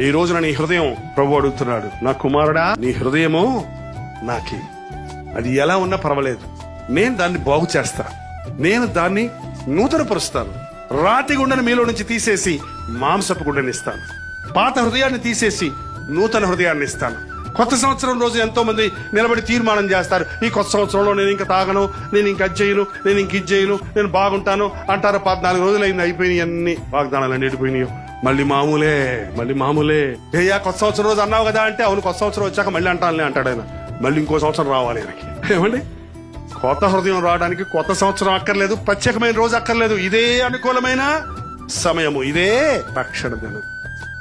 ఈ రోజున నీ హృదయం ప్రభు అడుగుతున్నాడు, నా కుమారుడా నీ హృదయము నాకి. అది ఎలా ఉన్నా పర్వాలేదు, నేను దాన్ని బాగు చేస్తా, నేను దాన్ని నూతనపరుస్తాను. రాతి గుండెని మీలో నుంచి తీసేసి మాంసపు గుండెని ఇస్తాను. పాత హృదయాన్ని తీసేసి నూతన హృదయాన్ని ఇస్తాను. కొత్త సంవత్సరం రోజు ఎంతో మంది నిలబడి తీర్మానం చేస్తారు, ఈ కొత్త సంవత్సరంలో నేను ఇంకా తాగను, నేను ఇంకా అది చేయను, నేను ఇంక ఇది చేయను, నేను బాగుంటాను అంటారు. 14 రోజులైంది, అయిపోయినాయి, అన్ని వాగ్దానాలు ఎండిపోయినాయి. మళ్ళీ మామూలే. ఏయా కొత్త సంవత్సరం రోజు అన్నావు కదా అంటే, అవును కొత్త సంవత్సరం వచ్చాక మళ్ళీ అంటానులే అంటాడు ఆయన. మళ్ళీ ఇంకో సంవత్సరం రావాలి ఆయనకి. ఏమండి, కొత్త హృదయం రావడానికి కొత్త సంవత్సరం అక్కర్లేదు, ప్రత్యేకమైన రోజు అక్కర్లేదు. ఇదే అనుకూలమైన సమయము, ఇదే రక్షణ దినం.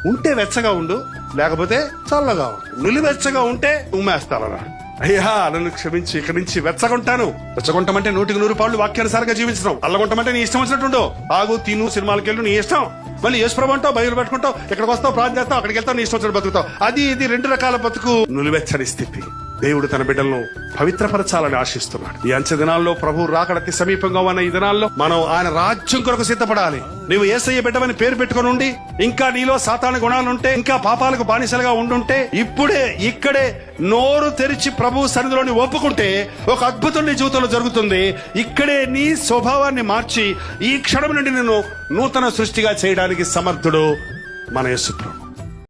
ఉంటే వెచ్చగా ఉండు, లేకపోతే చల్లగా ఉండు. నులివెచ్చగా ఉంటే ఉమ్మేస్తారా? అయ్యా నన్ను క్షమించి ఇక్కడి నుంచి వెచ్చగుంటాను. వెచ్చగుంటామంటే 100% పాళ్ళు వాక్యానుసారంగా జీవించడం. అల్లగుంటామంటే నీ ఇష్టం వచ్చినట్టుండో, ఆగు తిను సినిమాలకి వెళ్ళు, నీ ఇష్టం. మళ్ళీ యేసుప్రభు అంటావు, బైబిల్ పెట్టుకుంటావు, ఇక్కడికి వస్తావు, ప్రార్థన చేస్తావు, అక్కడికి వెళ్తావు, నీ ఇష్టం వచ్చినట్టు బతుకుతావు. అది ఇది 2 రకాల బతుకు, నులివెచ్చని స్థితి. దేవుడు తన బిడ్డలను పవిత్రపరచాలని ఆశిస్తున్నాడు. ఈ అంచె దినాల్లో ప్రభు రాకడ అతి సమీపంగా ఉన్న ఈ దినాల్లో మనం ఆయన రాజ్యం కొరకు సిద్ధపడాలి. నువ్వు యేసయ్య బిడ్డవని పేరు పెట్టుకుని ఉండి, ఇంకా నీలో సాతాను గుణాలుంటే, ఇంకా పాపాలకు బానిసలుగా ఉండుంటే, ఇప్పుడే ఇక్కడే నోరు తెరిచి ప్రభు సన్నిధిలోని ఒప్పుకుంటే ఒక అద్భుతం నీ జీవితంలో జరుగుతుంది. ఇక్కడే నీ స్వభావాన్ని మార్చి ఈ క్షణం నుండి నిన్ను నూతన సృష్టిగా చేయడానికి సమర్థుడు మన యేసు ప్రభు.